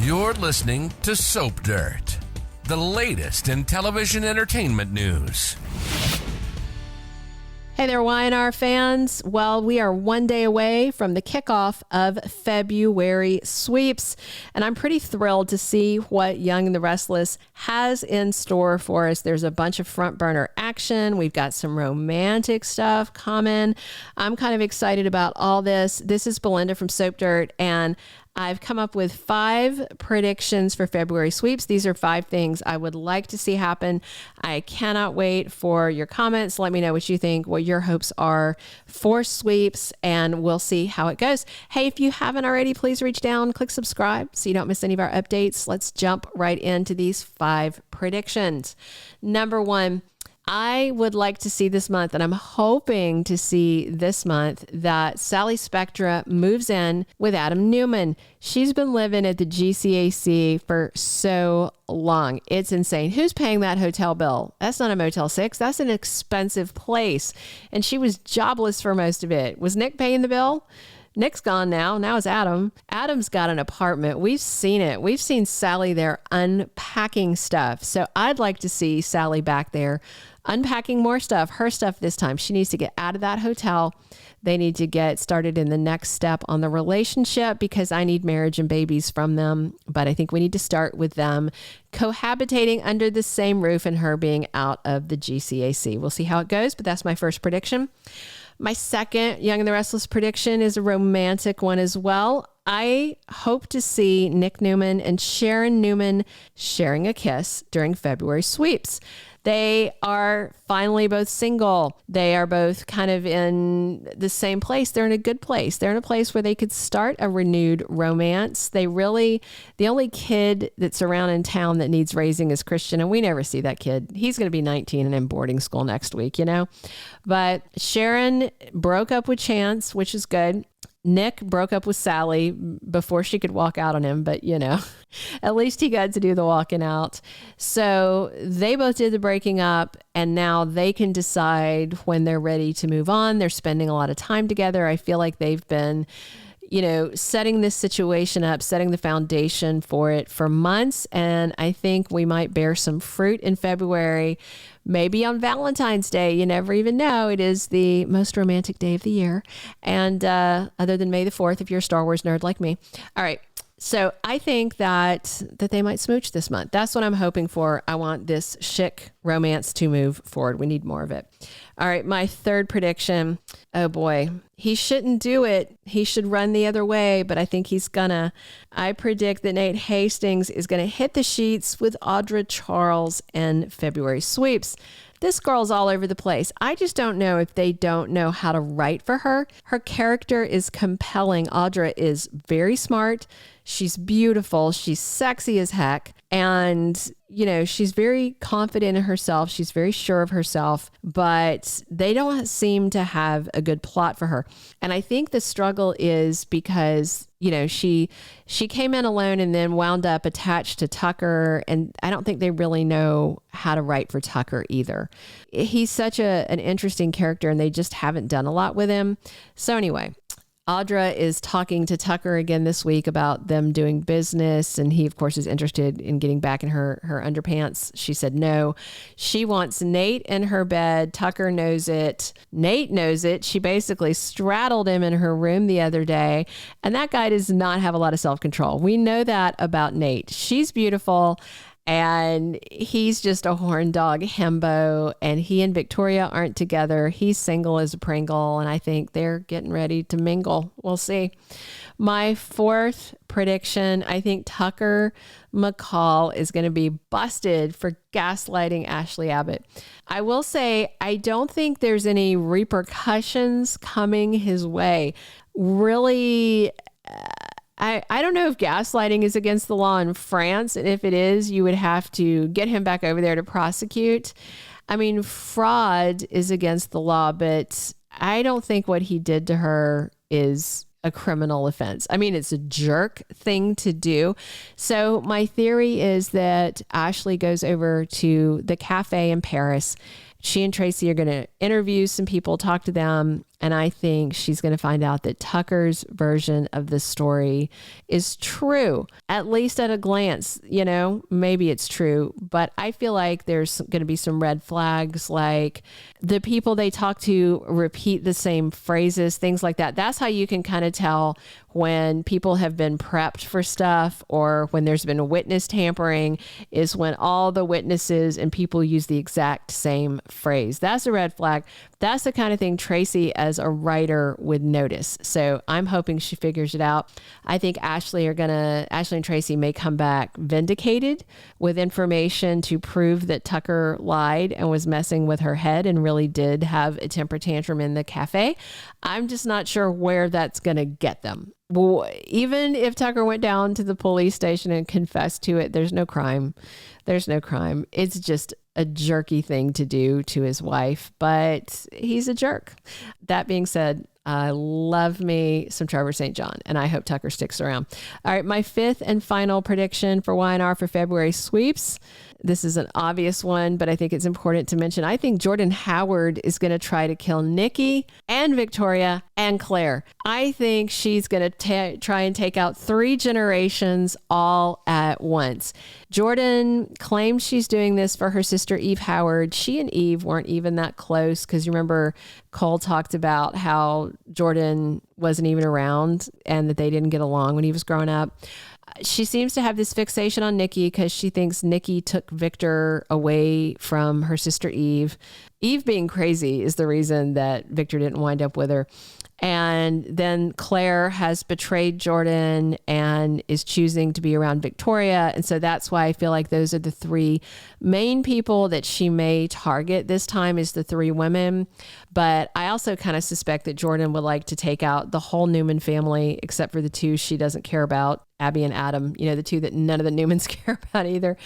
You're listening to Soap Dirt, the latest in television entertainment news. Hey there, Y&R fans. Well, we are one day away from the kickoff of February sweeps, and I'm pretty thrilled to see what Young and the Restless has in store for us. There's a bunch of front burner action. We've got some romantic stuff coming. I'm kind of excited about all this. This is Belinda from Soap Dirt, and I've come up with 5 predictions for February sweeps. These are 5 things I would like to see happen. I cannot wait for your comments. Let me know what you think, what your hopes are for sweeps, and we'll see how it goes. Hey, if you haven't already, please reach down, click subscribe so you don't miss any of our updates. Let's jump right into these 5 predictions. Number 1, I would like to see this month, and I'm hoping to see this month, that Sally Spectra moves in with Adam Newman. She's been living at the GCAC for so long. It's insane. Who's paying that hotel bill? That's not a Motel 6. That's an expensive place. And she was jobless for most of it. Was Nick paying the bill? Nick's gone now. Now it's Adam. Adam's got an apartment. We've seen it. We've seen Sally there unpacking stuff. So I'd like to see Sally back there unpacking more stuff, her stuff this time. She needs to get out of that hotel. They need to get started in the next step on the relationship, because I need marriage and babies from them. But I think we need to start with them cohabitating under the same roof and her being out of the GCAC. We'll see how it goes, but that's my first prediction. My second Young and the Restless prediction is a romantic one as well. I hope to see Nick Newman and Sharon Newman sharing a kiss during February sweeps. They are finally both single. They are both kind of in the same place. They're in a good place. They're in a place where they could start a renewed romance. The only kid that's around in town that needs raising is Christian, and we never see that kid. He's going to be 19 and in boarding school next week, you know? But Sharon broke up with Chance, which is good. Nick broke up with Sally before she could walk out on him, but you know, at least he got to do the walking out. So they both did the breaking up, and now they can decide when they're ready to move on. They're spending a lot of time together. I feel like they've been, you know, setting this situation up, setting the foundation for it for months. And I think we might bear some fruit in February, maybe on Valentine's Day. You never even know. It is the most romantic day of the year. And other than May the 4th, if you're a Star Wars nerd like me. All right. So I think that they might smooch this month. That's what I'm hoping for. I want this chic romance to move forward. We need more of it. All right, my third prediction. Oh boy, he shouldn't do it. He should run the other way, but I think he's gonna. I predict that Nate Hastings is gonna hit the sheets with Audra Charles in February sweeps. This girl's all over the place. I just don't know if they don't know how to write for her. Her character is compelling. Audra is very smart. She's beautiful. She's sexy as heck. And, you know, she's very confident in herself. She's very sure of herself, but they don't seem to have a good plot for her. And I think the struggle is because, you know, she came in alone and then wound up attached to Tucker. And I don't think they really know how to write for Tucker either. He's such an interesting character, and they just haven't done a lot with him. So anyway, Audra is talking to Tucker again this week about them doing business. And he, of course, is interested in getting back in her underpants. She said no. She wants Nate in her bed. Tucker knows it. Nate knows it. She basically straddled him in her room the other day. And that guy does not have a lot of self-control. We know that about Nate. She's beautiful, and he's just a horn dog himbo, and he and Victoria aren't together. He's single as a Pringle, and I think they're getting ready to mingle. We'll see. My fourth prediction, I think Tucker McCall is going to be busted for gaslighting Ashley Abbott. I will say, I don't think there's any repercussions coming his way. Really, I don't know if gaslighting is against the law in France. And if it is, you would have to get him back over there to prosecute. I mean, fraud is against the law, but I don't think what he did to her is a criminal offense. I mean, it's a jerk thing to do. So my theory is that Ashley goes over to the cafe in Paris She and Tracy are going to interview some people, talk to them, and I think she's going to find out that Tucker's version of the story is true, at least at a glance. You know, maybe it's true, but I feel like there's going to be some red flags, like the people they talk to repeat the same phrases, things like that. That's how you can kind of tell when people have been prepped for stuff or when there's been a witness tampering, is when all the witnesses and people use the exact same phrase. That's a red flag. That's the kind of thing Tracy as a writer would notice. So I'm hoping she figures it out. I think Ashley and Tracy may come back vindicated with information to prove that Tucker lied and was messing with her head and really did have a temper tantrum in the cafe. I'm just not sure where that's going to get them. Well, even if Tucker went down to the police station and confessed to it, there's no crime. There's no crime. It's just a jerky thing to do to his wife, but he's a jerk. That being said, I love me some Trevor St. John, and I hope Tucker sticks around. All right, my fifth and final prediction for Y&R for February sweeps. This is an obvious one, but I think it's important to mention. I think Jordan Howard is going to try to kill Nikki and Victoria and Claire. I think she's going to try and take out 3 generations all at once. Jordan claims she's doing this for her sister Eve Howard. She and Eve weren't even that close because you remember Cole talked about how Jordan wasn't even around and that they didn't get along when he was growing up. She seems to have this fixation on Nikki because she thinks Nikki took Victor away from her sister Eve. Eve being crazy is the reason that Victor didn't wind up with her. And then Claire has betrayed Jordan and is choosing to be around Victoria. And so that's why I feel like those are the 3 main people that she may target this time, is the 3 women. But I also kind of suspect that Jordan would like to take out the whole Newman family, except for the 2 she doesn't care about, Abby and Adam, you know, the 2 that none of the Newmans care about either.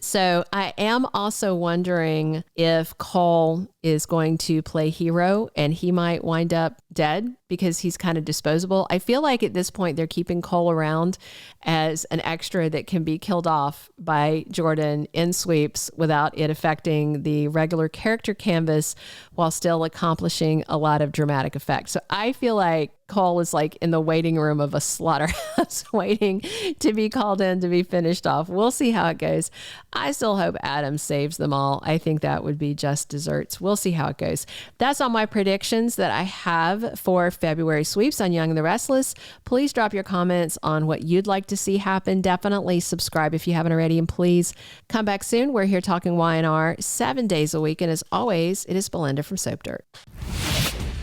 So I am also wondering if Cole is going to play hero and he might wind up dead because he's kind of disposable. I feel like at this point they're keeping Cole around as an extra that can be killed off by Jordan in sweeps without it affecting the regular character canvas while still accomplishing a lot of dramatic effect. So I feel like Cole is like in the waiting room of a slaughterhouse waiting to be called in to be finished off. We'll see how it goes. I still hope Adam saves them all. I think that would be just desserts. We'll see how it goes. That's all my predictions that I have for February sweeps on Young and the Restless. Please drop your comments on what you'd like to see happen. Definitely subscribe if you haven't already, and please come back soon. We're here talking Y&R 7 days a week, and as always, it is Belinda from Soap Dirt.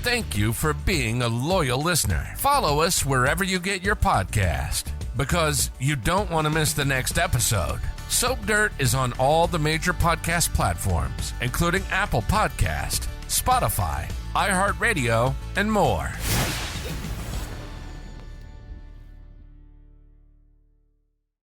Thank you for being a loyal listener. Follow us wherever you get your podcast, because you don't want to miss the next episode. Soap Dirt is on all the major podcast platforms, including Apple Podcast, Spotify, iHeartRadio, and more.